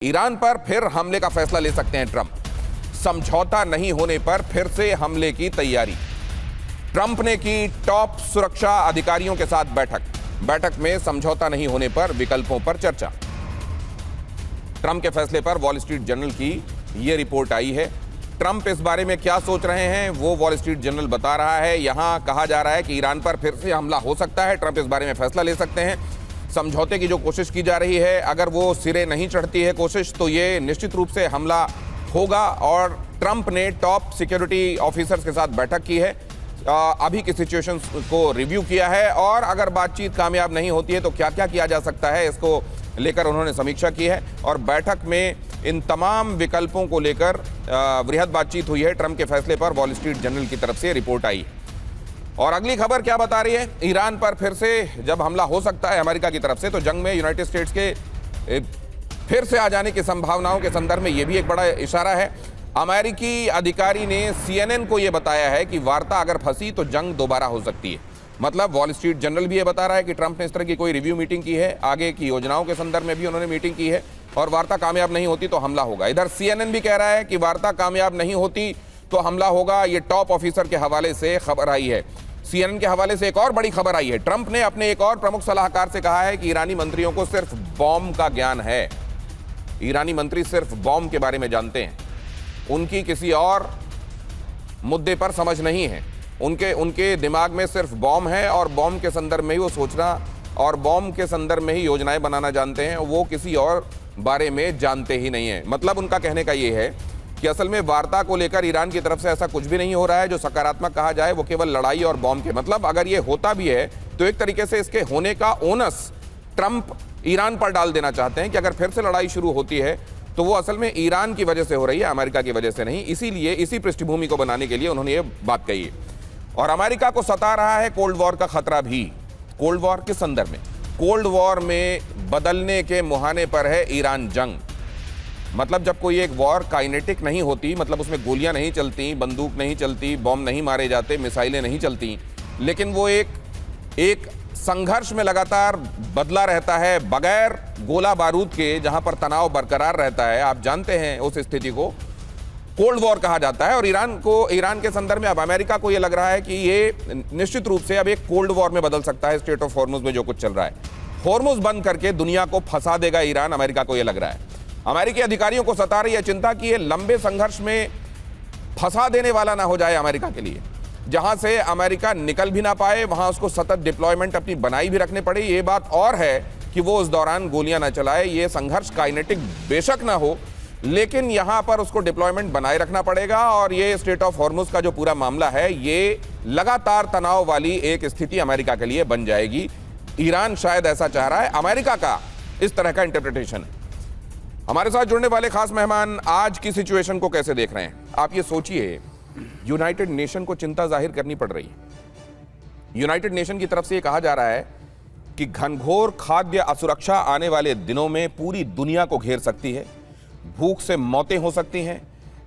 Iran पर फिर हमले का फैसला ले सकते हैं ट्रंप। समझौता नहीं होने पर फिर से हमले की तैयारी। ट्रंप ने की टॉप सुरक्षा अधिकारियों के साथ बैठक में समझौता नहीं होने पर विकल्पों पर चर्चा। ट्रंप के फैसले पर वॉल स्ट्रीट जर्नल की यह रिपोर्ट आई है। ट्रंप इस बारे में क्या सोच रहे हैं वो वॉल स्ट्रीट जर्नल बता रहा है। यहां कहा जा रहा है कि ईरान पर फिर से हमला हो सकता है, ट्रंप इस बारे में फैसला ले सकते हैं। समझौते की जो कोशिश की जा रही है, अगर वो सिरे नहीं चढ़ती है कोशिश, तो ये निश्चित रूप से हमला होगा। और ट्रंप ने टॉप सिक्योरिटी ऑफिसर्स के साथ बैठक की है, अभी की सिचुएशन को रिव्यू किया है, और अगर बातचीत कामयाब नहीं होती है तो क्या क्या किया जा सकता है इसको लेकर उन्होंने समीक्षा की है। और बैठक में इन तमाम विकल्पों को लेकर वृहद बातचीत हुई है। ट्रंप के फैसले पर वॉल स्ट्रीट जर्नल की तरफ से रिपोर्ट आई। और अगली खबर क्या बता रही है, ईरान पर फिर से जब हमला हो सकता है अमेरिका की तरफ से, तो जंग में यूनाइटेड स्टेट्स के फिर से आ जाने की संभावनाओं के संदर्भ में यह भी एक बड़ा इशारा है। अमेरिकी अधिकारी ने CNN को यह बताया है कि वार्ता अगर फंसी तो जंग दोबारा हो सकती है। मतलब वॉल स्ट्रीट जर्नल भी ये बता रहा है कि ट्रंप ने इस तरह की कोई रिव्यू मीटिंग की है, आगे की योजनाओं के संदर्भ में भी उन्होंने मीटिंग की है, और वार्ता कामयाब नहीं होती तो हमला होगा। इधर CNN भी कह रहा है कि वार्ता कामयाब नहीं होती तो हमला होगा। ये टॉप ऑफिसर के हवाले से खबर आई है। CNN के हवाले से एक और बड़ी खबर आई है। ट्रंप ने अपने एक और प्रमुख सलाहकार से कहा है कि ईरानी मंत्रियों को सिर्फ बॉम्ब का ज्ञान है। ईरानी मंत्री सिर्फ बॉम्ब के बारे में जानते हैं, उनकी किसी और मुद्दे पर समझ नहीं है। उनके दिमाग में सिर्फ बॉम्ब है, और बॉम्ब के संदर्भ में ही वो सोचना और बॉम्ब के संदर्भ में ही योजनाएं बनाना जानते हैं, वो किसी और बारे में जानते ही नहीं है। मतलब उनका कहने का ये है कि असल में वार्ता को लेकर ईरान की तरफ से ऐसा कुछ भी नहीं हो रहा है जो सकारात्मक कहा जाए, वो केवल लड़ाई और बॉम्ब के, मतलब अगर ये होता भी है तो एक तरीके से इसके होने का ओनस ट्रंप ईरान पर डाल देना चाहते हैं कि अगर फिर से लड़ाई शुरू होती है तो वो असल में ईरान की वजह से हो रही है, अमेरिका की वजह से नहीं। इसीलिए इसी पृष्ठभूमि को बनाने के लिए उन्होंने ये बात कही है। और अमेरिका को सता रहा है कोल्ड वॉर का खतरा भी। कोल्ड वॉर किस संदर्भ में? कोल्ड वॉर में बदलने के मुहाने पर है ईरान जंग। मतलब जब कोई एक वॉर काइनेटिक नहीं होती, मतलब उसमें गोलियां नहीं चलती, बंदूक नहीं चलती, बॉम्ब नहीं मारे जाते, मिसाइलें नहीं चलती, लेकिन वो एक संघर्ष में लगातार बदला रहता है बगैर गोला बारूद के, जहां पर तनाव बरकरार रहता है। आप जानते हैं उस स्थिति को कोल्ड वॉर कहा जाता है। और ईरान के संदर्भ में अब अमेरिका को यह लग रहा है कि ये निश्चित रूप से अब एक कोल्ड वॉर में बदल सकता है। स्ट्रेट ऑफ हॉर्मुज में जो कुछ चल रहा है, हॉर्मुज बंद करके दुनिया को फंसा देगा ईरान, अमेरिका को यह लग रहा है। अमेरिकी अधिकारियों को सता रही है चिंता कि ये लंबे संघर्ष में फंसा देने वाला ना हो जाए अमेरिका के लिए, जहां से अमेरिका निकल भी ना पाए, वहां उसको सतत डिप्लॉयमेंट अपनी बनाई भी रखने पड़े। ये बात और है कि वो उस दौरान गोलियां ना चलाए। ये संघर्ष काइनेटिक बेशक ना हो, लेकिन यहां पर उसको डिप्लॉयमेंट बनाए रखना पड़ेगा। और ये स्ट्रेट ऑफ हॉर्मुज का जो पूरा मामला है, ये लगातार तनाव वाली एक स्थिति अमेरिका के लिए बन जाएगी। ईरान शायद ऐसा चाह रहा है, अमेरिका का इस तरह का इंटरप्रिटेशन है। हमारे साथ जुड़ने वाले खास मेहमान आज की सिचुएशन को कैसे देख रहे हैं? आप ये सोचिए, यूनाइटेड नेशन को चिंता जाहिर करनी पड़ रही है। यूनाइटेड नेशन की तरफ से ये कहा जा रहा है कि घनघोर खाद्य असुरक्षा आने वाले दिनों में पूरी दुनिया को घेर सकती है। भूख से मौतें हो सकती हैं।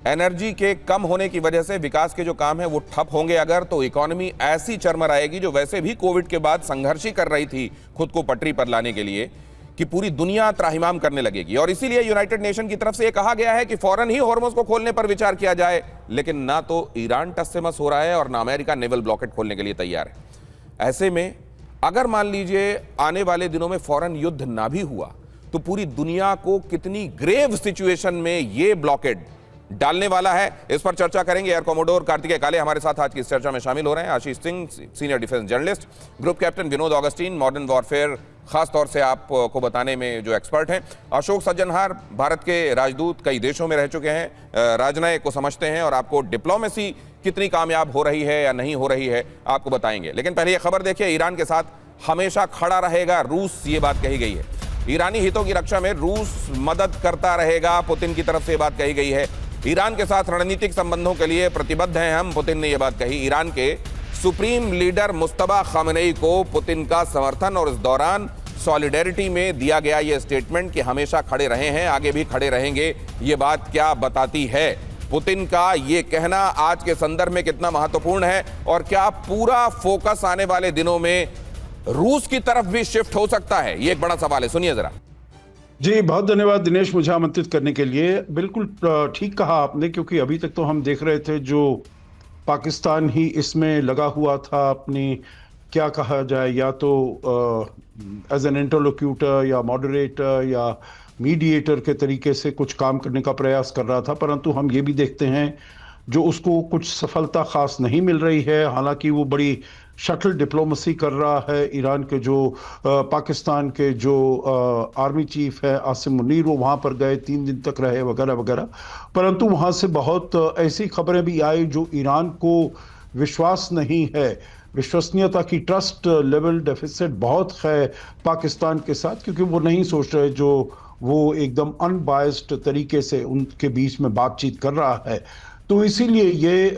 एनर्जी के कम होने की वजह से विकास के जो काम है वो ठप होंगे अगर, तो इकोनॉमी ऐसी चरमराएगी जो वैसे भी कोविड के बाद संघर्ष ही कर रही थी खुद को पटरी पर लाने के लिए, कि पूरी दुनिया त्राहिमाम करने लगेगी। और इसीलिए यूनाइटेड नेशन की तरफ से यह कहा गया है कि फौरन ही हॉर्मुज को खोलने पर विचार किया जाए। लेकिन ना तो ईरान टस से मस हो रहा है और ना अमेरिका नेवल ब्लॉकेट खोलने के लिए तैयार है। ऐसे में अगर मान लीजिए आने वाले दिनों में फौरन युद्ध ना भी हुआ तो पूरी दुनिया को कितनी ग्रेव सिचुएशन में यह ब्लॉकेड डालने वाला है, इस पर चर्चा करेंगे। एयर कॉमोडोर कार्तिकेय काले हमारे साथ आज की इस चर्चा में शामिल हो रहे हैं। Ashish Singh, senior defence journalist, group captain Vinod Augustine, modern warfare खास तौर से आपको बताने में जो एक्सपर्ट हैं, अशोक सज्जनहार, भारत के राजदूत, कई देशों में रह चुके हैं, राजनय को समझते हैं और आपको डिप्लोमेसी कितनी कामयाब हो रही है या नहीं हो रही है आपको बताएंगे। लेकिन पहले ये खबर देखिए, ईरान के साथ हमेशा खड़ा रहेगा रूस, ये बात कही गई है। ईरानी हितों की रक्षा में रूस मदद करता रहेगा, पुतिन की तरफ से बात कही गई है। ईरान के साथ रणनीतिक संबंधों के लिए प्रतिबद्ध हैं हम, पुतिन ने यह बात कही। ईरान के सुप्रीम लीडर मुस्तफा खामेनेई को पुतिन का समर्थन, और इस दौरान सॉलिडेरिटी में दिया गया यह स्टेटमेंट कि हमेशा खड़े रहे हैं, आगे भी खड़े रहेंगे। ये बात क्या बताती है? पुतिन का ये कहना आज के संदर्भ में कितना महत्वपूर्ण है, और क्या पूरा फोकस आने वाले दिनों में रूस की तरफ भी शिफ्ट हो सकता है? ये एक बड़ा सवाल है, सुनिए जरा। जी बहुत धन्यवाद दिनेश, मुझे आमंत्रित करने के लिए। बिल्कुल ठीक कहा आपने, क्योंकि अभी तक तो हम देख रहे थे जो पाकिस्तान ही इसमें लगा हुआ था अपनी, क्या कहा जाए, या तो एज एन इंटरलोक्यूटर या मॉडरेटर या मीडिएटर के तरीके से कुछ काम करने का प्रयास कर रहा था, परंतु हम ये भी देखते हैं जो उसको कुछ सफलता खास नहीं मिल रही है। हालांकि वो बड़ी शटल डिप्लोमेसी कर रहा है। ईरान के जो पाकिस्तान के जो आर्मी चीफ है आसिम मुनीर, वो वहाँ पर गए, 3 दिन तक रहे वगैरह वगैरह, परंतु वहाँ से बहुत ऐसी खबरें भी आई जो ईरान को विश्वास नहीं है, विश्वसनीयता की, ट्रस्ट लेवल डेफिसिट बहुत है पाकिस्तान के साथ, क्योंकि वो नहीं सोच रहे जो वो एकदम अनबायस्ड तरीके से उनके बीच में बातचीत कर रहा है। तो इसीलिए ये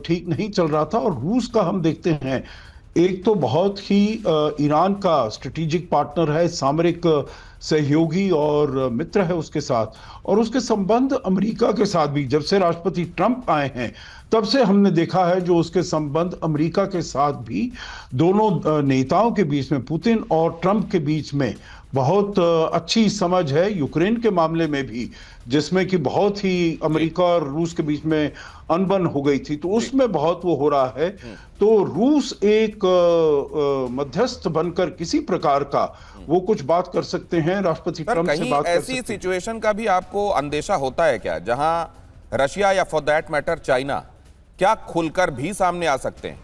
ठीक नहीं चल रहा था। और रूस का हम देखते हैं, एक तो बहुत ही ईरान का स्ट्रेटेजिक पार्टनर है, सामरिक सहयोगी और मित्र है उसके साथ, और उसके संबंध अमेरिका के साथ भी, जब से राष्ट्रपति ट्रंप आए हैं तब से हमने देखा है जो उसके संबंध अमेरिका के साथ भी, दोनों नेताओं के बीच में, पुतिन और ट्रंप के बीच में बहुत अच्छी समझ है। यूक्रेन के मामले में भी, जिसमें कि बहुत ही अमेरिका और रूस के बीच में अनबन हो गई थी, तो उसमें बहुत वो हो रहा है। तो रूस एक मध्यस्थ बनकर किसी प्रकार का वो कुछ बात कर सकते हैं, राष्ट्रपति ट्रंप से बात कर सकते हैं। ऐसी सिचुएशन का भी आपको अंदेशा होता है क्या, जहां रशिया या फॉर दैट मैटर चाइना क्या खुलकर भी सामने आ सकते हैं,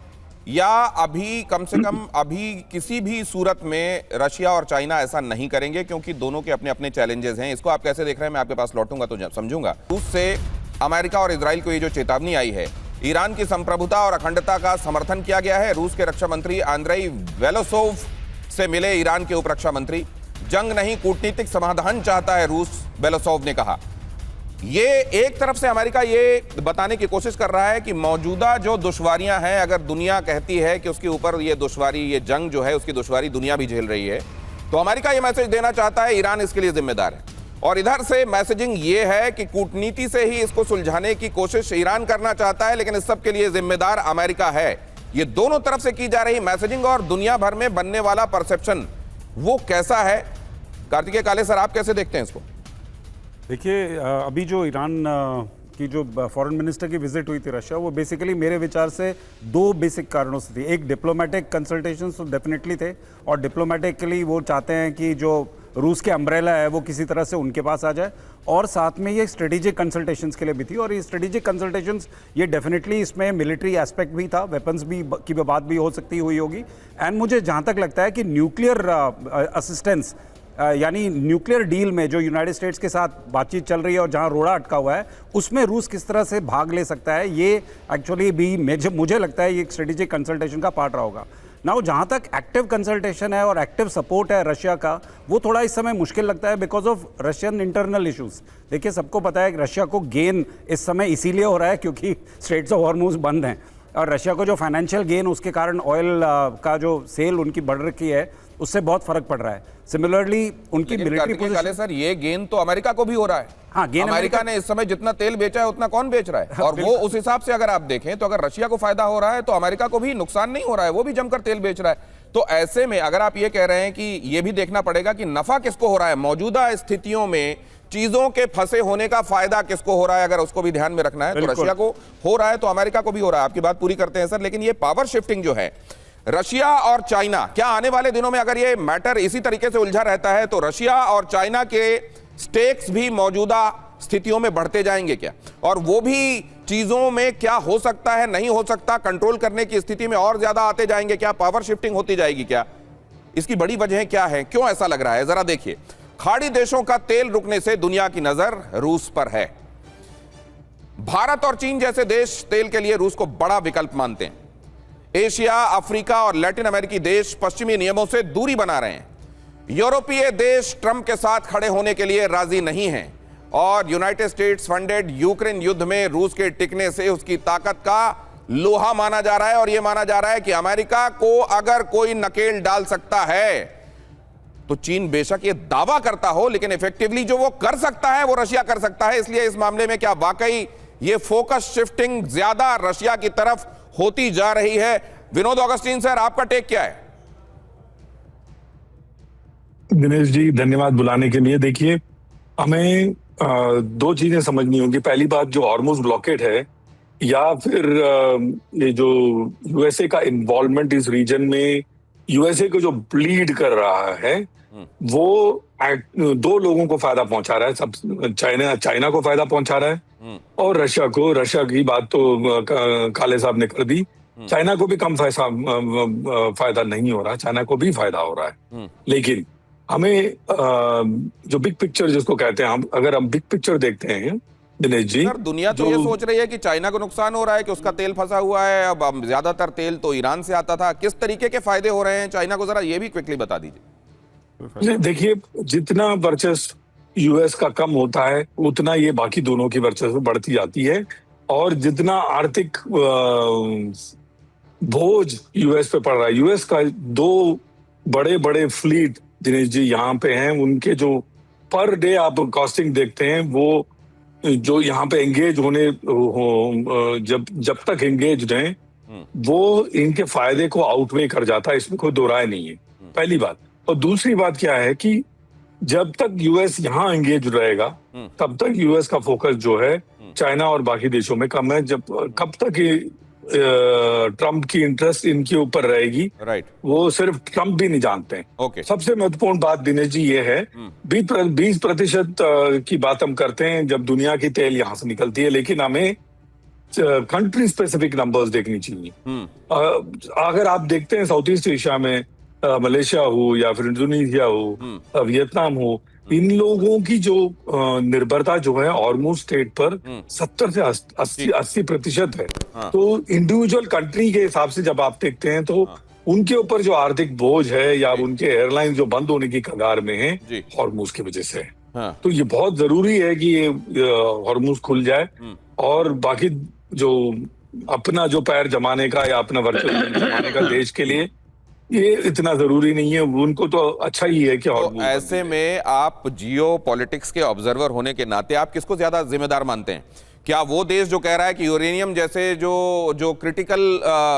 या अभी कम से कम अभी किसी भी सूरत में रशिया और चाइना ऐसा नहीं करेंगे, क्योंकि दोनों के अपने अपने चैलेंजेस हैं? इसको आप कैसे देख रहे हैं? मैं आपके पास लौटूंगा तो समझूंगा। रूस से अमेरिका और इजराइल को ये जो चेतावनी आई है, ईरान की संप्रभुता और अखंडता का समर्थन किया गया है। रूस के रक्षा मंत्री आंद्रेई वेलोसोव से मिले ईरान के उप रक्षा मंत्री। जंग नहीं, कूटनीतिक समाधान चाहता है रूस, वेलोसोव ने कहा। ये एक तरफ से अमेरिका ये बताने की कोशिश कर रहा है कि मौजूदा जो दुश्वारियां हैं, अगर दुनिया कहती है कि उसके ऊपर ये दुश्वारी, ये जंग जो है उसकी दुश्वारी दुनिया भी झेल रही है, तो अमेरिका ये मैसेज देना चाहता है ईरान इसके लिए जिम्मेदार है। और इधर से मैसेजिंग ये है कि कूटनीति से ही इसको सुलझाने की कोशिश ईरान करना चाहता है, लेकिन इस सब के लिए जिम्मेदार अमेरिका है। ये दोनों तरफ से की जा रही मैसेजिंग और दुनिया भर में बनने वाला परसेप्शन वो कैसा है? कार्तिकेय काले सर, आप कैसे देखते हैं इसको? देखिए, अभी जो ईरान की जो फॉरेन मिनिस्टर की विजिट हुई थी रशिया, वो बेसिकली मेरे विचार से 2 बेसिक कारणों से थी। एक, डिप्लोमेटिक कंसल्टेशंस तो डेफिनेटली थे, और डिप्लोमेटिकली वो चाहते हैं कि जो रूस के अम्ब्रेला है वो किसी तरह से उनके पास आ जाए, और साथ में ये स्ट्रेटेजिक कंसल्टेशंस के लिए भी थी। और ये स्ट्रेटेजिक कंसल्टेशंस, ये डेफिनेटली इसमें मिलिट्री एस्पेक्ट भी था, वेपन्स भी की बात भी हो सकती हुई होगी। एंड मुझे जहाँ तक लगता है कि न्यूक्लियर असिस्टेंस, यानी न्यूक्लियर डील में जो यूनाइटेड स्टेट्स के साथ बातचीत चल रही है और जहां रोड़ा अटका हुआ है, उसमें रूस किस तरह से भाग ले सकता है, ये एक्चुअली भी मुझे लगता है ये एक स्ट्रेटेजिक कंसल्टेशन का पार्ट रहा होगा। नाउ जहां तक एक्टिव कंसल्टेशन है और एक्टिव सपोर्ट है रशिया का, वो थोड़ा इस समय मुश्किल लगता है because of Russian internal issues. देखिए, सबको पता है कि रशिया को गेन इस समय इसीलिए हो रहा है क्योंकि स्ट्रेट्स ऑफ हॉर्मुज बंद हैं, और रशिया को जो फाइनेंशियल गेन उसके कारण ऑयल का जो सेल उनकी बढ़ रखी है, उससे बहुत फर्क पड़ रहा है। सिमिलरली उनकी मिलिट्री पोजीशन, सर, ये गेन तो अमेरिका को भी हो रहा है। हाँ, गेन अमेरिका ने इस समय जितना तेल बेचा है उतना कौन बेच रहा है? और वो उस हिसाब से अगर आप देखें तो अगर रशिया को फायदा हो रहा है तो अमेरिका को भी नुकसान नहीं हो रहा है, वो भी जमकर तेल बेच रहा है। तो ऐसे में अगर आप ये कह रहे हैं कि ये भी देखना पड़ेगा कि नफा किसको हो रहा है, मौजूदा स्थितियों में चीजों के फंसे होने का फायदा किसको हो रहा है, अगर उसको भी ध्यान में रखना है तो रशिया को हो रहा है तो अमेरिका को भी हो रहा है। आपकी बात पूरी करते हैं सर, लेकिन ये पावर शिफ्टिंग जो है रशिया और चाइना, क्या आने वाले दिनों में अगर ये मैटर इसी तरीके से उलझा रहता है तो रशिया और चाइना के स्टेक्स भी मौजूदा स्थितियों में बढ़ते जाएंगे क्या? और वो भी चीजों में क्या हो सकता है, नहीं हो सकता, कंट्रोल करने की स्थिति में और ज्यादा आते जाएंगे क्या? पावर शिफ्टिंग होती जाएगी क्या? इसकी बड़ी वजह क्या है, क्यों ऐसा लग रहा है? जरा देखिए, खाड़ी देशों का तेल रुकने से दुनिया की नजर रूस पर है। भारत और चीन जैसे देश तेल के लिए रूस को बड़ा विकल्प मानते हैं। एशिया, अफ्रीका और लैटिन अमेरिकी देश पश्चिमी नियमों से दूरी बना रहे हैं। यूरोपीय देश ट्रंप के साथ खड़े होने के लिए राजी नहीं हैं, और यूनाइटेड स्टेट्स फंडेड यूक्रेन युद्ध में रूस के टिकने से उसकी ताकत का लोहा माना जा रहा है। और यह माना जा रहा है कि अमेरिका को अगर कोई नकेल डाल सकता है तो चीन बेशक ये दावा करता हो, लेकिन इफेक्टिवली जो वो कर सकता है वो रशिया कर सकता है। इसलिए इस मामले में क्या वाकई ये फोकस शिफ्टिंग ज्यादा रशिया की तरफ होती जा रही है? विनोद ऑगस्टीन सर, आपका टेक क्या है? दिनेश जी, धन्यवाद बुलाने के लिए। देखिए, हमें दो चीजें समझनी होंगी। पहली बात, जो हॉर्मुज ब्लॉकेड है या फिर ये जो यूएसए का इन्वॉल्वमेंट इस रीजन में, यूएसए को जो ब्लीड कर रहा है, वो दो लोगों को फायदा पहुंचा रहा है। सब चाइना को फायदा पहुंचा रहा है और रशिया को। रशिया की बात तो काले साहब ने कर दी। चाइना को भी कम फायदा नहीं हो रहा, चाइना को भी फायदा हो रहा है। लेकिन हमें जो बिग पिक्चर जिसको कहते हैं, अगर हम बिग पिक्चर देखते हैं दिनेश जी, सर दुनिया तो ये सोच रही है कि चाइना को नुकसान हो रहा है कि उसका तेल फंसा हुआ है। अब ज्यादातर तेल तो ईरान से आता था। किस तरीके के फायदे हो रहे हैं चाइना को, जरा ये भी क्विकली बता दीजिए। देखिए, जितना वर्चस्व यूएस का कम होता है उतना ये बाकी दोनों की वर्चस्व बढ़ती जाती है, और जितना आर्थिक बोझ यूएस पे पड़ रहा है, यूएस का दो बड़े बड़े फ्लीट दिनेश जी यहाँ पे हैं, उनके जो पर डे आप कॉस्टिंग देखते हैं, वो जो यहाँ पे एंगेज होने जब तक एंगेज हैं, वो इनके फायदे को आउटवे कर जाता है, इसमें कोई दो राय नहीं है। पहली बात। और दूसरी बात क्या है कि जब तक यूएस यहाँ एंगेज रहेगा तब तक यूएस का फोकस जो है चाइना और बाकी देशों में कम है। कब तक ट्रम्प की इंटरेस्ट इनके ऊपर रहेगी, राइट, वो सिर्फ ट्रम्प भी नहीं जानते हैं। ओके। सबसे महत्वपूर्ण बात दिनेश जी ये है, 20% की बात हम करते हैं जब दुनिया की तेल यहाँ से निकलती है, लेकिन हमें कंट्री स्पेसिफिक नंबर्स देखनी चाहिए। अगर आप देखते हैं साउथ ईस्ट एशिया में, मलेशिया हो या फिर इंडोनेशिया हो, वियतनाम हो, इन लोगों की जो निर्भरता जो है हॉर्मुज स्टेट पर 70 से 80% है। तो इंडिविजुअल कंट्री के हिसाब से जब आप देखते हैं तो उनके ऊपर जो आर्थिक बोझ है या उनके एयरलाइन जो बंद होने की कगार में है, हॉर्मुज की वजह से है। तो ये बहुत जरूरी है कि ये हॉर्मुज खुल जाए, और बाकी जो अपना जो पैर जमाने का या अपना वर्चस्व जमाने का देश के लिए ये इतना जरूरी नहीं है। उनको तो अच्छा ही है कि तो ऐसे में आप जियो पॉलिटिक्स के ऑब्जर्वर होने के नाते आप किसको ज्यादा जिम्मेदार मानते हैं? क्या वो देश जो कह रहा है कि यूरेनियम जैसे जो क्रिटिकल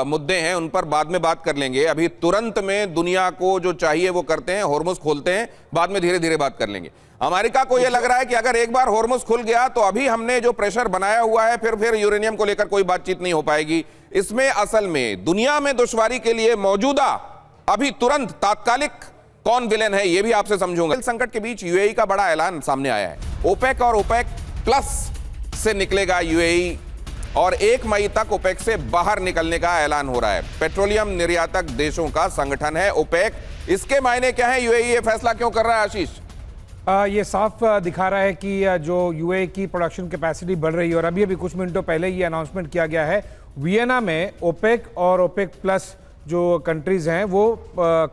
मुद्दे हैं उन पर बाद में बात कर लेंगे, अभी तुरंत में दुनिया को जो चाहिए वो करते हैं, हॉर्मुज खोलते हैं, बाद में धीरे धीरे बात कर लेंगे? अमेरिका को यह लग रहा है कि अगर एक बार हॉर्मुज खुल गया तो अभी हमने जो प्रेशर बनाया हुआ है फिर यूरेनियम को लेकर कोई बातचीत नहीं हो पाएगी। इसमें असल में दुनिया में दुश्वारी के लिए मौजूदा अभी तुरंत तात्कालिक कौन विलेन है, ये भी आपसे समझूंगा। संकट के बीच यूएई का बड़ा ऐलान सामने आया है। ओपेक और ओपेक प्लस से निकलेगा यूएई, और 1 मई तक ओपेक से बाहर निकलने का ऐलान हो रहा है। पेट्रोलियम निर्यातक देशों का संगठन है ओपेक। इसके मायने क्या है? यूएई ये फैसला क्यों कर रहा है आशीष? ये साफ दिखा रहा है कि जो यूएई की प्रोडक्शन कैपेसिटी बढ़ रही है, और अभी कुछ मिनटों पहले ये अनाउंसमेंट किया गया है वियना में ओपेक और ओपेक प्लस जो कंट्रीज हैं वो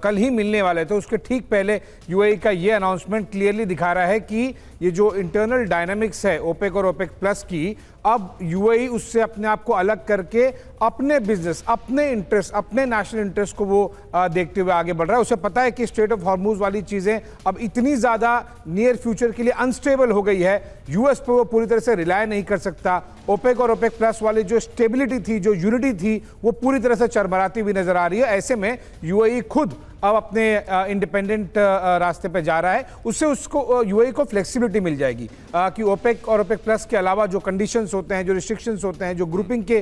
कल ही मिलने वाले थे। उसके ठीक पहले यूएई का ये अनाउंसमेंट क्लियरली दिखा रहा है कि ये जो इंटरनल डायनामिक्स है ओपेक और ओपेक प्लस की, अब यूएई उससे अपने आप को अलग करके अपने बिजनेस, अपने इंटरेस्ट, अपने नेशनल इंटरेस्ट को वो देखते हुए आगे बढ़ रहा है। उसे पता है कि स्टेट ऑफ हॉर्मुज वाली चीज़ें अब इतनी ज़्यादा नियर फ्यूचर के लिए अनस्टेबल हो गई है, यूएस पर वो पूरी तरह से रिलाय नहीं कर सकता। ओपेक और ओपेक प्लस वाली जो स्टेबिलिटी थी, जो यूनिटी थी, वो पूरी तरह से चरमराती हुई नजर आ रही है। ऐसे में यूएई खुद अब अपने इंडिपेंडेंट रास्ते पे जा रहा है। उससे उसको यूएई को फ्लेक्सिबिलिटी मिल जाएगी कि ओपेक और ओपेक प्लस के अलावा जो कंडीशंस होते हैं, जो रिस्ट्रिक्शंस होते हैं, जो ग्रुपिंग के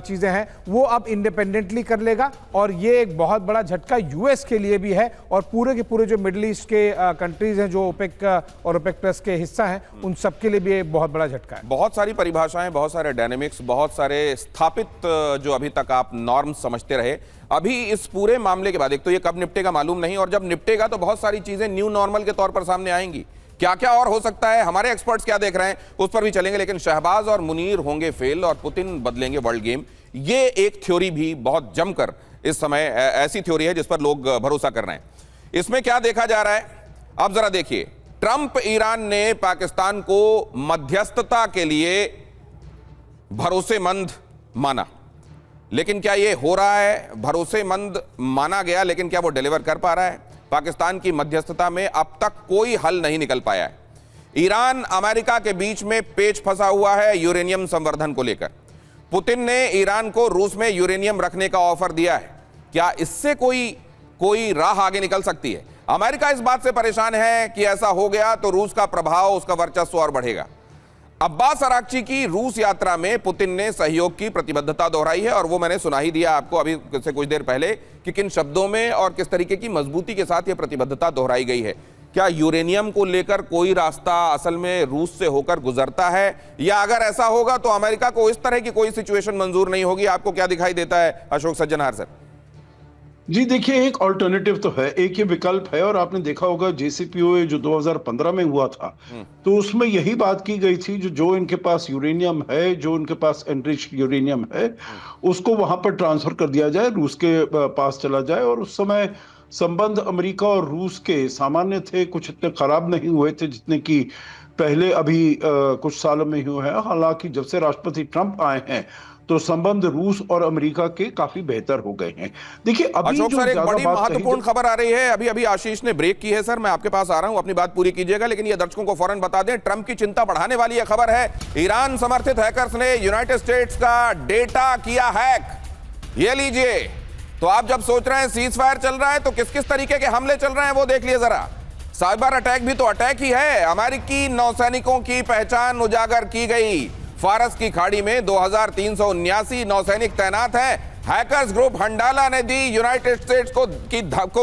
चीज़ें हैं, वो अब इंडिपेंडेंटली कर लेगा। और ये एक बहुत बड़ा झटका यूएस के लिए भी है, और पूरे के पूरे जो मिडिल ईस्ट के कंट्रीज हैं जो ओपेक और ओपेक प्लस के हिस्सा हैं, उन सबके लिए भी एक बहुत बड़ा झटका है। बहुत सारी परिभाषाएं, बहुत सारे डायनेमिक्स, बहुत सारे स्थापित जो अभी तक आप नॉर्म्स समझते रहे, अभी इस पूरे मामले के बाद एक तो ये कब निपटेगा मालूम नहीं, और जब निपटेगा तो बहुत सारी चीजें न्यू नॉर्मल के तौर पर सामने आएंगी। क्या क्या और हो सकता है, हमारे एक्सपर्ट्स क्या देख रहे हैं, उस पर भी चलेंगे। लेकिन शहबाज और मुनीर होंगे फेल और पुतिन बदलेंगे वर्ल्ड गेम, ये एक थ्योरी भी बहुत जमकर इस समय ऐसी थ्योरी है जिस पर लोग भरोसा कर रहे हैं। इसमें क्या देखा जा रहा है, अब जरा देखिए। ट्रंप ईरान ने पाकिस्तान को मध्यस्थता के लिए भरोसेमंद माना, लेकिन क्या यह हो रहा है? भरोसेमंद माना गया, लेकिन क्या वो डिलीवर कर पा रहा है? पाकिस्तान की मध्यस्थता में अब तक कोई हल नहीं निकल पाया है। ईरान अमेरिका के बीच में पेच फंसा हुआ है यूरेनियम संवर्धन को लेकर। पुतिन ने ईरान को रूस में यूरेनियम रखने का ऑफर दिया है। क्या इससे कोई राह आगे निकल सकती है? अमेरिका इस बात से परेशान है कि ऐसा हो गया तो रूस का प्रभाव, उसका वर्चस्व और बढ़ेगा। अब्बास अराक्ची की रूस यात्रा में पुतिन ने सहयोग की प्रतिबद्धता दोहराई है और वो मैंने सुना ही दिया आपको अभी से कुछ देर पहले कि किन शब्दों में और किस तरीके की मजबूती के साथ ये प्रतिबद्धता दोहराई गई है। क्या यूरेनियम को लेकर कोई रास्ता असल में रूस से होकर गुजरता है, या अगर ऐसा होगा तो अमेरिका को इस तरह की कोई सिचुएशन मंजूर नहीं होगी? आपको क्या दिखाई देता है अशोक सज्जनहार सर? जी देखिए, एक ऑल्टरनेटिव तो है, एक ये विकल्प है। और आपने देखा होगा JCPOA जो 2015 में हुआ था, तो उसमें यही बात की गई थी जो इनके पास यूरेनियम है, जो इनके पास एनरिच्ड यूरेनियम है, उसको वहां पर ट्रांसफर कर दिया जाए, रूस के पास चला जाए। और उस समय संबंध अमेरिका और रूस के सामान्य थे, कुछ इतने खराब नहीं हुए थे जितने कि पहले अभी कुछ सालों में हुए हैं। हालांकि जब से राष्ट्रपति ट्रंप आए हैं तो संबंध रूस और अमेरिका के काफी बेहतर हो गए हैं। देखिए अभी अशोक जो सर, एक ज्यादा बड़ी बात महत्वपूर्ण खबर आ रही है, अभी अभी आशीष ने ब्रेक की है सर, मैं आपके पास आ रहा हूं, अपनी बात पूरी कीजिएगा, लेकिन ये दर्शकों को फौरन बता दें, ट्रंप की चिंता बढ़ाने वाली यह खबर है। ईरान समर्थित हैकर्स ने यूनाइटेड स्टेट्स का डेटा किया हैक। ये लीजिए, तो आप जब सोच रहे हैं सीज फायर चल रहा है तो किस किस तरीके के हमले चल रहे हैं वो देख लिए जरा। साइबर अटैक भी तो अटैक ही है। अमेरिकी नौसैनिकों की पहचान उजागर की गई। फारस की खाड़ी में 2379 नौसैनिक तैनात हैं। हैकर्स ग्रुप हंडाला ने दी यूनाइटेड स्टेट्स को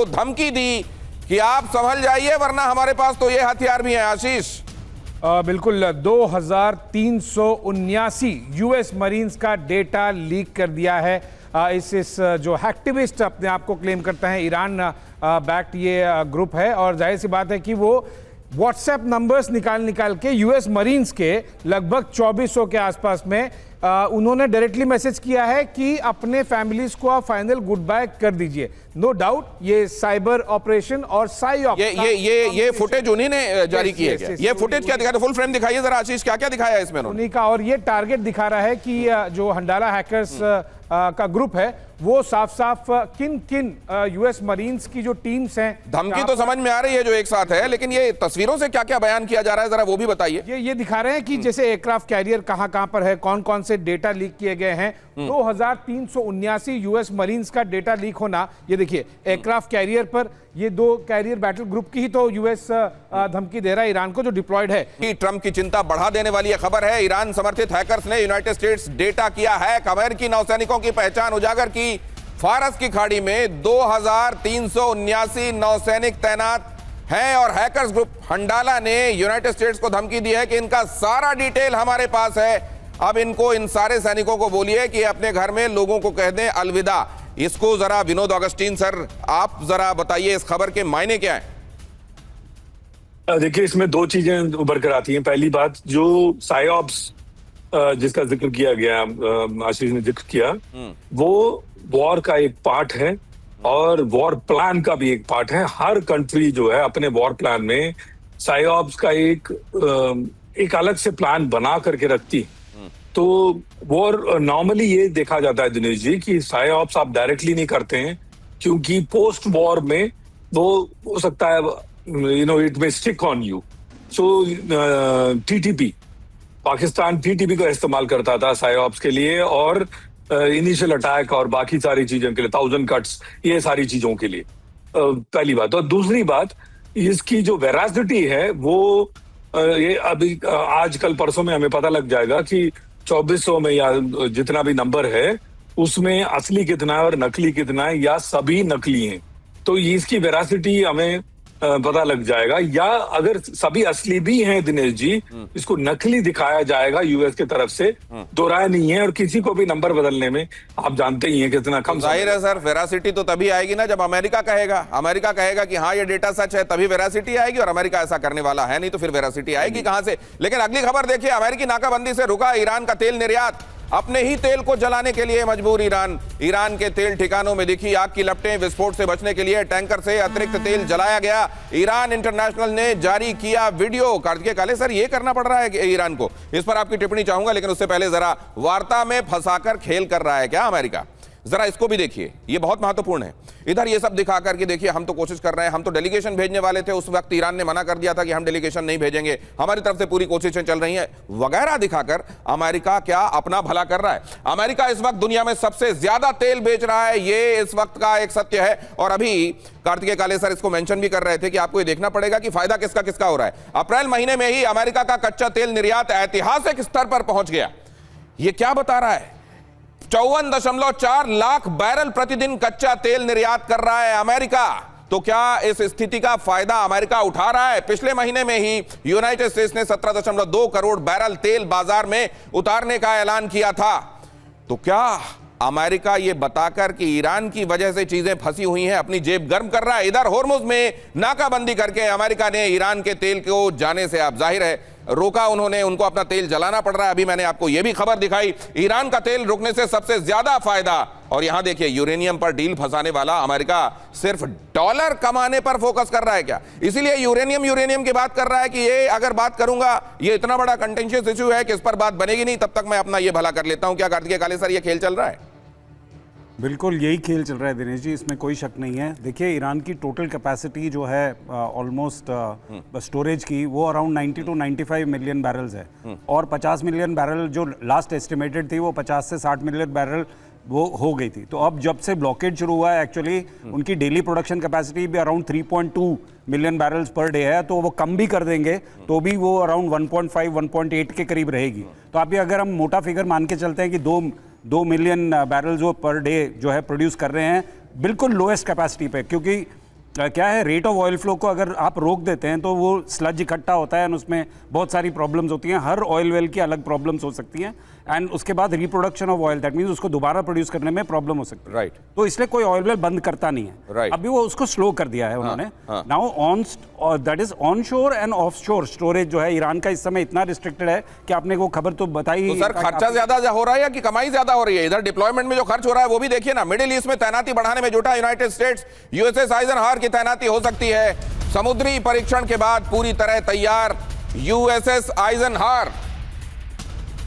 धमकी दी कि आप संभल जाइए वरना हमारे पास तो ये हथियार भी हैं। आशीष, बिल्कुल 2379 यूएस मरीन्स का डेटा लीक कर दिया है। इस जो हैक्टिविस्ट अपने आप को क्लेम करते हैं, ईरान बैक्ड ये ग्रुप है, और जाहिर सी बात है कि वो व्हाट्सएप नंबर्स निकाल के यूएस मरीन्स के लगभग 2400 के आसपास में उन्होंने डायरेक्टली मैसेज किया है कि अपने फैमिलीज को आप फाइनल गुड बाय कर दीजिए। नो डाउट ये साइबर ऑपरेशन और साइऑप ये फुटेज उन्हीं ने जारी की है। ये फुटेज क्या दिखाया? फुल फ्रेम दिखाइए जरा आशीष, क्या क्या दिखाया है इसमें उन्हीं का। और ये टारगेट दिखा रहा है कि जो हंडाला हैकर्स का ग्रुप है वो साफ साफ किन यूएस मरीन्स की जो टीम्स हैं, धमकी तो समझ में आ रही है जो एक साथ है, लेकिन ये तस्वीरों से क्या क्या बयान किया जा रहा है जरा वो भी बताइए। ये दिखा रहे हैं कि जैसे एयरक्राफ्ट कैरियर कहां पर है, कौन कौन से डेटा लीक किए गए हैं। 2379 यूएस मरीन्स का डेटा लीक होना, ये देखिए एयरक्राफ्ट कैरियर पर ये 2 कैरियर बैटल ग्रुप की ही तो यूएस धमकी दे रहा है ईरान को जो डिप्लॉयड है। ट्रंप की चिंता बढ़ा देने वाली यह खबर है। ईरान समर्थित हैकर्स ने यूनाइटेड स्टेट्स डेटा किया हैक, अमेरिकी नौसैनिकों की पहचान उजागर की। फारस की खाड़ी में 2379 नौसैनिक तैनात हैं और हैकर्स ग्रुप हंडाला ने यूनाइटेड स्टेट्स को धमकी दी है कि इनका सारा डिटेल हमारे पास है। अब इनको, इन सारे सैनिकों को बोलिए कि अपने घर में लोगों को कह दें अलविदा। इसको जरा विनोद ऑगस्टीन सर आप जरा बताइए, इस खबर के मायने क्या है? देखिए, इसमें 2 चीजें उभर कर आती हैं। पहली बात, जो साइऑप्स जिसका जिक्र किया गया, आशीष ने जिक्र किया, वो वॉर का एक पार्ट है और वॉर प्लान का भी एक पार्ट है। हर कंट्री जो है अपने वॉर प्लान में साइऑप्स का एक अलग से प्लान बना करके रखती। तो वॉर नॉर्मली ये देखा जाता है दिनेश जी कि साइऑप्स आप डायरेक्टली नहीं करते हैं, क्योंकि पोस्ट वॉर में वो हो सकता है it may stick on you. So TTP, Pakistan TTP का इस्तेमाल करता था साइऑप्स के लिए और इनिशियल अटैक और बाकी सारी चीजों के लिए, 1000 कट्स, ये सारी चीजों के लिए। पहली बात। और दूसरी बात, इसकी जो वेरासिटी है वो ये अभी आजकल परसों में हमें पता लग जाएगा कि 2400 में या जितना भी नंबर है उसमें असली कितना है और नकली कितना है, या सभी नकली हैं। तो इसकी वेरासिटी हमें पता लग जाएगा, या अगर सभी असली भी हैं दिनेश जी, इसको नकली दिखाया जाएगा यूएस की तरफ से। दो राय नहीं है। और किसी को भी नंबर बदलने में आप जानते ही हैं कितना कम। जाहिर है सर, वेरासिटी तो तभी आएगी ना जब अमेरिका कहेगा कि हाँ ये डेटा सच है, तभी वेरासिटी आएगी। और अमेरिका ऐसा करने वाला है नहीं, तो फिर वेरासिटी आएगी कहां से? लेकिन अगली खबर देखिए, अमेरिकी नाकाबंदी से रुका ईरान का तेल निर्यात। अपने ही तेल को जलाने के लिए मजबूर ईरान के तेल ठिकानों में दिखी आग की लपटें। विस्फोट से बचने के लिए टैंकर से अतिरिक्त तेल जलाया गया। ईरान इंटरनेशनल ने जारी किया वीडियो। कार्तिकेय काले सर, ये करना पड़ रहा है ईरान को, इस पर आपकी टिप्पणी चाहूंगा, लेकिन उससे पहले जरा वार्ता में फंसाकर खेल कर रहा है क्या अमेरिका? जरा इसको भी देखिए, ये बहुत महत्वपूर्ण है। इधर ये सब दिखा करके देखिए, हम तो कोशिश कर रहे हैं, हम तो डेलीगेशन भेजने वाले थे, उस वक्त ईरान ने मना कर दिया था कि हम डेलीगेशन नहीं भेजेंगे, हमारी तरफ से पूरी कोशिशें चल रही हैं वगैरह दिखाकर अमेरिका क्या अपना भला कर रहा है। अमेरिका इस वक्त दुनिया में सबसे ज्यादा तेल बेच रहा है, ये इस वक्त का एक सत्य है। और अभी कार्तिकेय काले सर इसको मेंशन भी कर रहे थे कि आपको ये देखना पड़ेगा कि फायदा किसका किसका हो रहा है। अप्रैल महीने में ही अमेरिका का कच्चा तेल निर्यात ऐतिहासिक स्तर पर पहुंच गया। ये क्या बता रहा है? 54.4 लाख बैरल प्रतिदिन कच्चा तेल निर्यात कर रहा है अमेरिका। तो क्या इस स्थिति का फायदा अमेरिका उठा रहा है? पिछले महीने में ही यूनाइटेड स्टेट्स ने 17.2 करोड़ बैरल तेल बाजार में उतारने का ऐलान किया था। तो क्या अमेरिका ये बताकर कि ईरान की वजह से चीजें फंसी हुई हैं अपनी जेब गर्म कर रहा है? इधर होर्मुज में नाकाबंदी करके अमेरिका ने ईरान के तेल को जाने से, आप जाहिर है रोका उन्होंने, उनको अपना तेल जलाना पड़ रहा है। अभी मैंने आपको यह भी खबर दिखाई, ईरान का तेल रुकने से सबसे ज्यादा फायदा। और यहां देखिए, यूरेनियम पर डील फंसाने वाला अमेरिका सिर्फ डॉलर कमाने पर फोकस कर रहा है क्या? इसीलिए यूरेनियम की बात कर रहा है कि ये अगर बात करूंगा, ये इतना बड़ा कंटेंशियस इश्यू है कि इस पर बात बनेगी नहीं, तब तक मैं अपना ये भला कर लेता हूं। क्या कार्तिकेय काले सर ये खेल चल रहा है? बिल्कुल यही खेल चल रहा है दिनेश जी, इसमें कोई शक नहीं है। देखिए, ईरान की टोटल कैपेसिटी जो है ऑलमोस्ट स्टोरेज की, वो अराउंड 90 to 95 मिलियन बैरल्स है। और 50 मिलियन बैरल जो लास्ट एस्टिमेटेड थी, वो 50 से 60 मिलियन बैरल वो हो गई थी। तो अब जब से ब्लॉकेड शुरू हुआ है, एक्चुअली उनकी डेली प्रोडक्शन कैपेसिटी भी around 3.2 million barrels per day है। तो वो कम भी कर देंगे तो भी वो अराउंड 1.5 1.8 के करीब रहेगी। तो आप ये अगर हम मोटा फिगर मान के चलते हैं कि 2 मिलियन बैरल जो पर डे जो है प्रोड्यूस कर रहे हैं, बिल्कुल लोएस्ट कैपेसिटी पे। क्योंकि क्या है, रेट ऑफ ऑयल फ्लो को अगर आप रोक देते हैं तो वो स्लज इकट्ठा होता है, और उसमें बहुत सारी प्रॉब्लम्स होती हैं। हर ऑयल वेल की अलग प्रॉब्लम्स हो सकती हैं, एंड उसके बाद reproduction of oil, that means उसको दोबारा प्रोड्यूस करने में प्रॉब्लम हो सकती है। राइट। तो इसलिए कोई ऑयल वेल बंद करता नहीं है। राइट। अभी वो उसको स्लो कर दिया है उन्होंने। Now on that is on शोर एंड ऑफ शोर स्टोरेज जो है ईरान का इस समय इतना रिस्ट्रिक्टेड है कि आपने वो खबर तो बताई। तो सर, खर्चा ज्यादा हो रहा है या कि कमाई ज्यादा हो रही है? इधर डिप्लॉयमेंट में जो खर्च हो रहा है वो भी देखिए ना। मिडिल ईस्ट में तैनाती बढ़ाने में जुटा यूनाइटेड स्टेट्स, यूएसएस आइजनहावर की तैनाती हो सकती है समुद्री परीक्षण के बाद पूरी तरह तैयार। यूएसएस आइजनहावर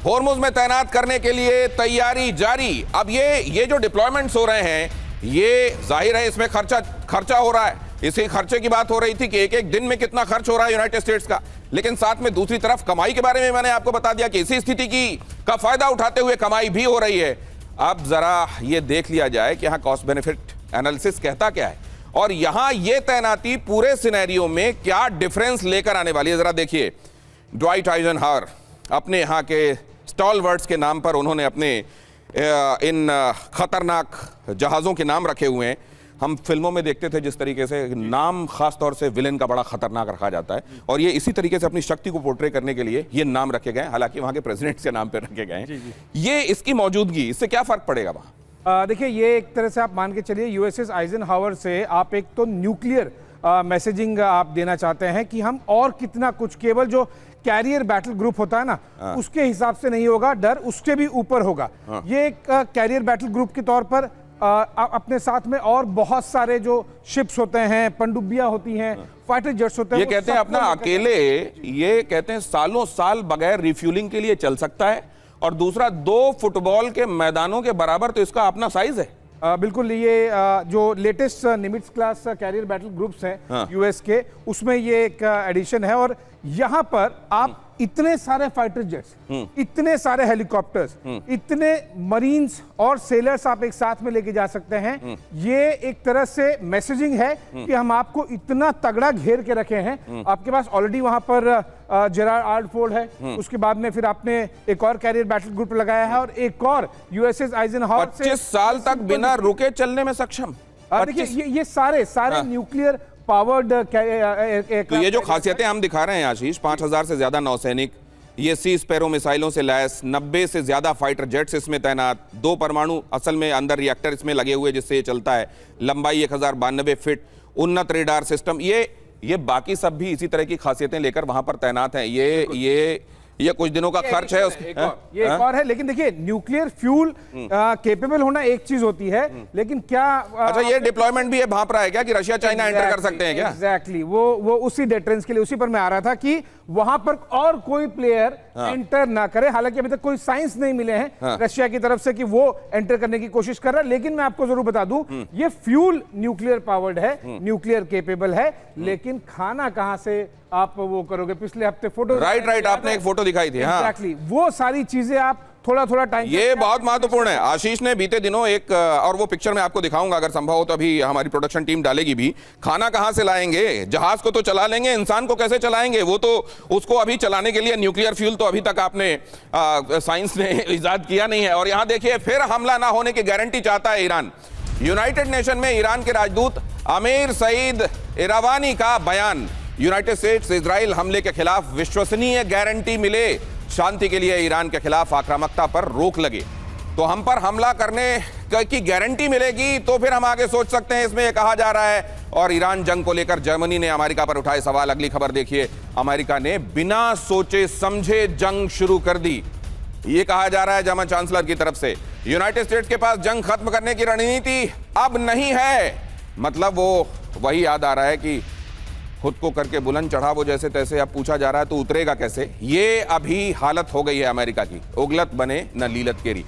होर्मुज में तैनात करने के लिए तैयारी जारी। अब ये जो डिप्लॉयमेंट्स हो रहे हैं, ये जाहिर है इसमें खर्चा हो रहा है। इसी खर्चे की बात हो रही थी कि एक एक दिन में कितना खर्च हो रहा है यूनाइटेड स्टेट्स का। लेकिन साथ में दूसरी तरफ कमाई के बारे में मैंने आपको बता दिया कि इसी स्थिति का फायदा उठाते हुए कमाई भी हो रही है। अब जरा ये देख लिया जाए कि यहां कॉस्ट बेनिफिट एनालिसिस कहता क्या है, और यहां ये तैनाती पूरे सिनेरियो में क्या डिफरेंस लेकर आने वाली है। जरा देखिए, ड्वाइट आइजनहावर अपने यहां के स्टॉलवर्ट्स के नाम पर उन्होंने अपने इन खतरनाक जहाज़ों के नाम रखे हुए हैं। हम फिल्मों में देखते थे जिस तरीके से नाम खास तौर से विलेन का बड़ा खतरनाक रखा जाता है, और ये इसी तरीके से अपनी शक्ति को पोर्ट्रे करने के लिए ये नाम रखे गए, हालांकि वहां के प्रेसिडेंट के नाम पे रखे गए हैं। ये इसकी मौजूदगी, इससे क्या फर्क पड़ेगा वहां? देखिए, ये एक तरह से आप मान के चलिए, यूएसएस आइजनहावर से आप एक तो न्यूक्लियर मैसेजिंग आप देना चाहते हैं कि हम और कितना कुछ, केवल जो कैरियर बैटल ग्रुप होता है ना, उसके हिसाब से नहीं होगा, डर उसके भी ऊपर होगा। ये एक कैरियर बैटल ग्रुप के तौर पर अपने साथ में और बहुत सारे जो शिप्स होते हैं, पनडुब्बियां होती हैं, फाइटर जेट्स होते हैं, ये कहते हैं अपना अकेले, ये कहते हैं सालों साल बगैर रिफ्यूलिंग के लिए चल सकता है। और दूसरा, 2 फुटबॉल के मैदानों के बराबर तो इसका अपना साइज है। बिल्कुल। ये जो latest Nimitz class carrier battle groups हैं यूएस के, उसमें ये एक एडिशन है। और यहाँ पर आप इतने सारे फाइटर जेट्स, इतने सारे हेलीकॉप्टर्स, इतने मरीन्स और सेलर्स आप एक साथ में लेके जा सकते हैं। ये एक तरह से मैसेजिंग है कि हम आपको इतना तगड़ा घेर के रखे हैं। आपके पास ऑलरेडी वहां पर जेरार्ड आर्डफोर्ड है, उसके बाद में फिर आपने एक और कैरियर बैटल ग्रुप लगाया है, और एक और यूएसएस आइजनहावर 25 साल तक बिना रुके चलने में सक्षम। देखिए, ये सारे न्यूक्लियर पावर्ड। तो ये जो खासियतें हम दिखा रहे हैं आशीष, 5000 से ज्यादा नौसैनिक, ये सी स्पैरो मिसाइलों से लैस, 90 से ज्यादा फाइटर जेट्स इसमें तैनात, 2 परमाणु असल में अंदर रिएक्टर इसमें लगे हुए जिससे ये चलता है, लंबाई 1092 फीट, उन्नत रेडार सिस्टम, ये बाकी सब भी इसी तरह की खासियतें लेकर वहां पर तैनात हैं। ये कुछ दिनों का खर्च है ये एक और है, लेकिन देखिए न्यूक्लियर फ्यूल केपेबल होना एक चीज होती है, लेकिन क्या अच्छा ये डिप्लॉयमेंट भी ये भांप रहा है क्या कि रशिया चाइना एंटर कर सकते हैं क्या? एग्जैक्टली वो उसी डेटरेंस के लिए, उसी पर मैं आ रहा था कि वहां पर और कोई प्लेयर एंटर ना करे। हालांकि अभी तक कोई साइंस नहीं मिले हैं रशिया की तरफ से कि वो एंटर करने की कोशिश कर रहा है, लेकिन मैं आपको जरूर बता दूं ये फ्यूल न्यूक्लियर पावर्ड है, न्यूक्लियर केपेबल है, लेकिन खाना कहां से आप वो करोगे? पिछले हफ्ते फोटो राइट आपने एक फोटो दिखाई थी। हाँ एग्जैक्टली वो सारी चीजें आप थोड़ा टाइम, ये बहुत महत्वपूर्ण है। आशीष ने बीते दिनों एक, और वो पिक्चर मैं आपको दिखाऊंगा अगर संभव हो तो, अभी हमारी प्रोडक्शन टीम डालेगी भी। खाना कहां से लाएंगे? जहाज को तो चला लेंगे, इंसान को कैसे चलाएंगे? वो तो उसको अभी चलाने के लिए न्यूक्लियर फ्यूल तो अभी तक आपने साइंस ने इजाद किया नहीं है। और यहां देखिए फिर हमला ना होने की गारंटी चाहता है ईरान। यूनाइटेड नेशन में ईरान के राजदूत अमीर सईद इरावानी का बयान, यूनाइटेड स्टेट्स इजराइल हमले के खिलाफ विश्वसनीय गारंटी मिले, शांति के लिए ईरान के खिलाफ आक्रामकता पर रोक लगे। तो हम पर हमला करने की गारंटी मिलेगी तो फिर हम आगे सोच सकते हैं, इसमें यह कहा जा रहा है। और ईरान जंग को लेकर जर्मनी ने अमेरिका पर उठाए सवाल। अगली खबर देखिए, अमेरिका ने बिना सोचे समझे जंग शुरू कर दी, यह कहा जा रहा है जर्मन चांसलर की तरफ से। यूनाइटेड स्टेट्स के पास जंग खत्म करने की रणनीति अब नहीं है। मतलब वो वही याद आ रहा है कि खुद को करके बुलंद चढ़ा वो जैसे तैसे, अब पूछा जा रहा है तो उतरेगा कैसे। ये अभी हालत हो गई है अमेरिका की, उगलत बने न लीलत केरी।